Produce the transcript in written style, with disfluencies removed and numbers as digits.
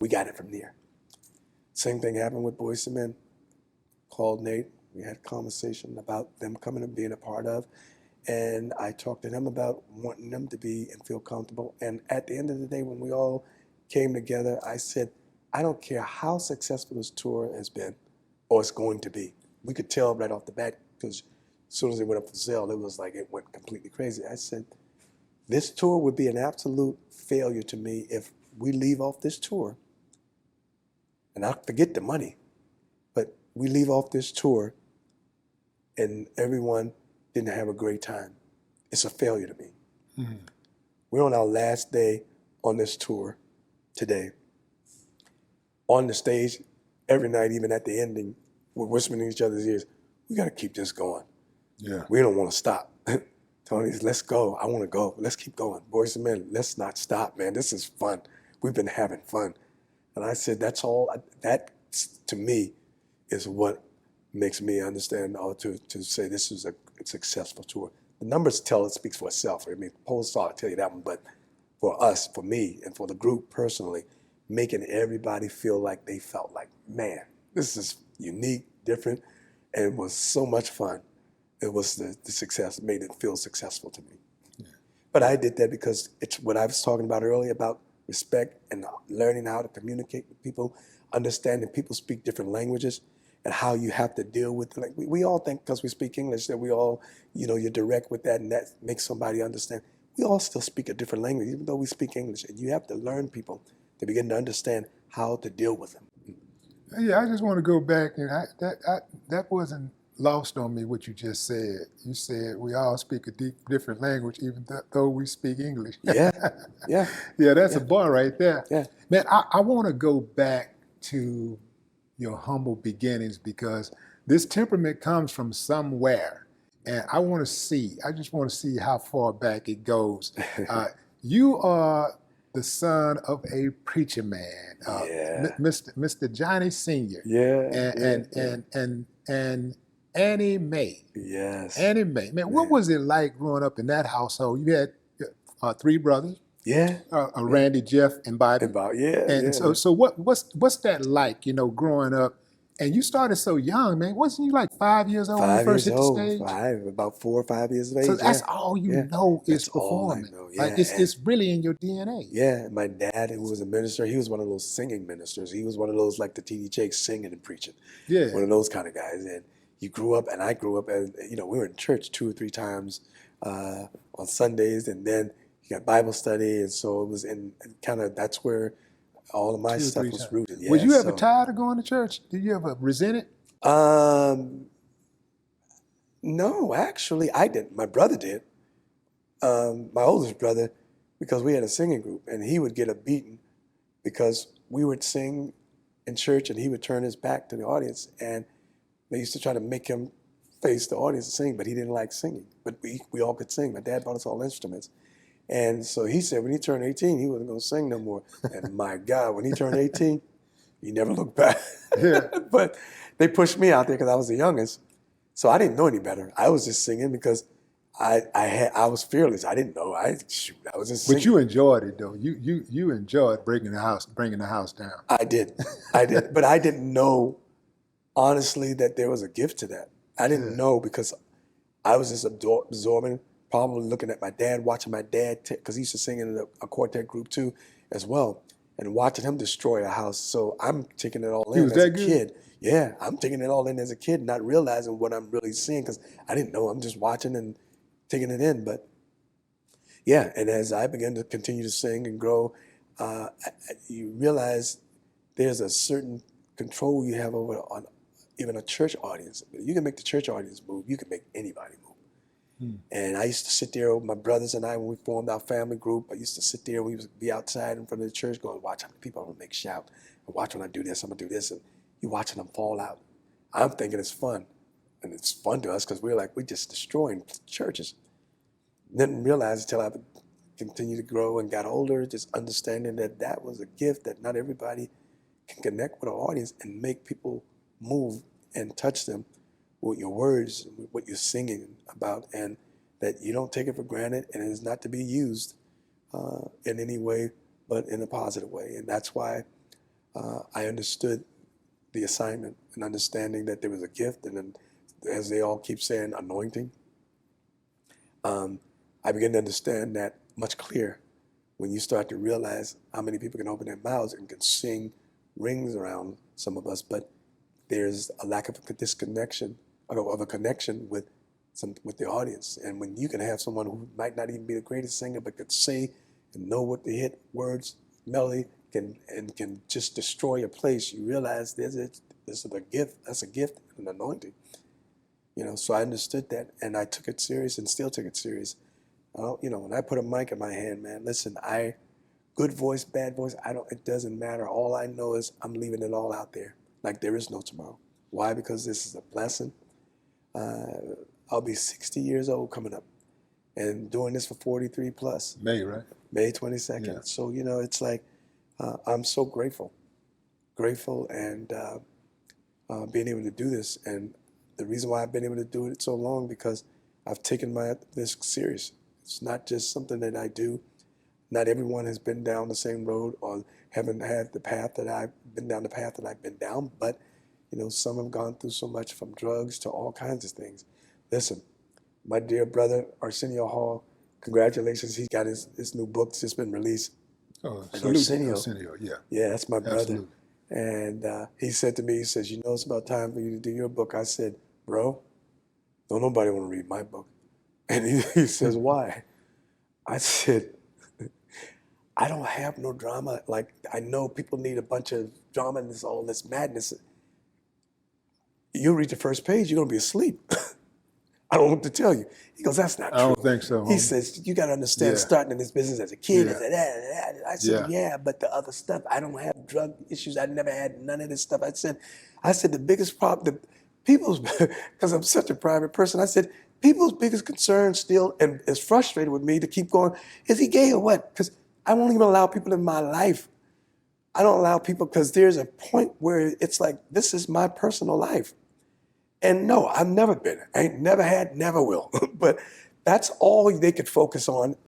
we got it from there. Same thing happened with Boyz II Men. Called Nate. We had a conversation about them coming and being a part of. And I talked to them about wanting them to be and feel comfortable. And at the end of the day, when we all came together, I said, I don't care how successful this tour has been or it's going to be. We could tell right off the bat because as soon as it went up for sale, it was like it went completely crazy. I said, this tour would be an absolute failure to me if we leave off this tour, and I forget the money, but we leave off this tour and everyone didn't have a great time. It's a failure to me. Mm-hmm. We're on our last day on this tour today. On the stage, every night, even at the ending, we're whispering in each other's ears, we got to keep this going. Yeah. We don't want to stop. Tony's, let's go. I want to go. Let's keep going. Boyz II Men, let's not stop, man. This is fun. We've been having fun. And I said, that's all. That, to me, is what makes me understand or to say this is a successful tour. The numbers tell it speaks for itself. I mean, polls tell you that one, but for us, for me, and for the group personally, making everybody feel like they felt like, man, this is unique, different, and it was so much fun. It was the success, made it feel successful to me. Yeah. But I did that because it's what I was talking about earlier about respect and learning how to communicate with people, understanding people speak different languages, and how you have to deal with it. Like we all think because we speak English that we all, you're direct with that and that makes somebody understand. We all still speak a different language, even though we speak English. And you have to learn people to begin to understand how to deal with them. Yeah, I just want to go back, and that wasn't lost on me what you just said. You said we all speak a different language, even though we speak English. Yeah. Yeah, that's a bar right there. Yeah. Man, I want to go back to your humble beginnings because this temperament comes from somewhere. And I just want to see how far back it goes. You are the son of a preacher man, Mr. Johnny Sr. And Annie Mae. Yes. Annie Mae. Man, what was it like growing up in that household? You had 3 brothers. Yeah. Randy, Jeff, and Bobby. So what's that like, growing up? And you started so young, man. Wasn't you like 5 years old when you first hit the stage? About 4 or 5 years of age. So that's all you know is performing. All I know. Like it's really in your DNA. Yeah. My dad, who was a minister, he was one of those singing ministers. He was one of those like the T.D. Jakes singing and preaching. Yeah. One of those kind of guys. And you grew up, and I grew up, and we were in church 2 or 3 times on Sundays, and then you got Bible study, and so it was in kind of that's where all of my stuff was rooted. Yeah, was you ever tired of going to church? Did you ever resent it? No, actually, I didn't. My brother did. My oldest brother, because we had a singing group, and he would get a beating because we would sing in church, and he would turn his back to the audience, and they used to try to make him face the audience and sing, but he didn't like singing. But we all could sing. My dad bought us all instruments. And so he said when he turned 18, he wasn't going to sing no more. And my God, when he turned 18, he never looked back. Yeah. But they pushed me out there because I was the youngest. So I didn't know any better. I was just singing because I was fearless. I didn't know. I was just singing. But you enjoyed it, though. You enjoyed bringing the house down. I did. But I didn't know, honestly, that there was a gift to that. I didn't know because I was just absorbing, probably looking at my dad, watching my dad, because he used to sing in a quartet group too, as well, and watching him destroy a house. So I'm taking it all in as a kid. Yeah, I'm taking it all in as a kid, not realizing what I'm really seeing because I didn't know. I'm just watching and taking it in. But yeah, and as I began to continue to sing and grow, you realize there's a certain control you have over on even a church audience. You can make the church audience move. You can make anybody move. And I used to sit there with my brothers and I, when we formed our family group, I used to sit there, we would be outside in front of the church going, watch how many people I'm going to make shout. And watch when I do this, I'm going to do this. And you're watching them fall out. I'm thinking it's fun. And it's fun to us because we're just destroying churches. Didn't realize until I continued to grow and got older, just understanding that was a gift that not everybody can connect with an audience and make people move and touch them with your words, with what you're singing about, and that you don't take it for granted, and it is not to be used in any way but in a positive way. And that's why I understood the assignment and understanding that there was a gift, and then, as they all keep saying, anointing. I began to understand that much clearer when you start to realize how many people can open their mouths and can sing rings around some of us, but there's a lack of a disconnection, of a connection with the audience. And when you can have someone who might not even be the greatest singer, but could say and know what the hit words, melody can just destroy a place, you realize this is a gift. That's a gift and an anointing. So I understood that, and I took it serious and still took it serious. When I put a mic in my hand, man, listen, good voice, bad voice, it doesn't matter. All I know is I'm leaving it all out there. Like there is no tomorrow. Why? Because this is a blessing. I'll be 60 years old coming up and doing this for 43 plus. May, right? May 22nd. Yeah. So, it's like, I'm so grateful and being able to do this. And the reason why I've been able to do it so long, because I've taken this serious. It's not just something that I do. Not everyone has been down the same road or haven't had the path that I've been down, but some have gone through so much, from drugs to all kinds of things. Listen, my dear brother Arsenio Hall, congratulations. He got his new book just been released. Oh, And Arsenio, yeah. Yeah, that's my brother. Absolutely. And he said to me, he says, it's about time for you to do your book. I said, bro, don't nobody want to read my book. And he says, why? I said, I don't have no drama. Like, I know people need a bunch of drama and all this madness. You'll read the first page, you're going to be asleep. I don't know what to tell you. He goes, that's not true. I don't think so. He says, you got to understand, starting in this business as a kid. Yeah. I said, but the other stuff, I don't have drug issues. I never had none of this stuff. I said, the biggest problem, because I'm such a private person, I said, people's biggest concern still, and is frustrated with me to keep going, is he gay or what? Because I won't even allow people in my life. I don't allow people, because there's a point where it's like, this is my personal life. And no, I've never been. I ain't never had, never will. But that's all they could focus on.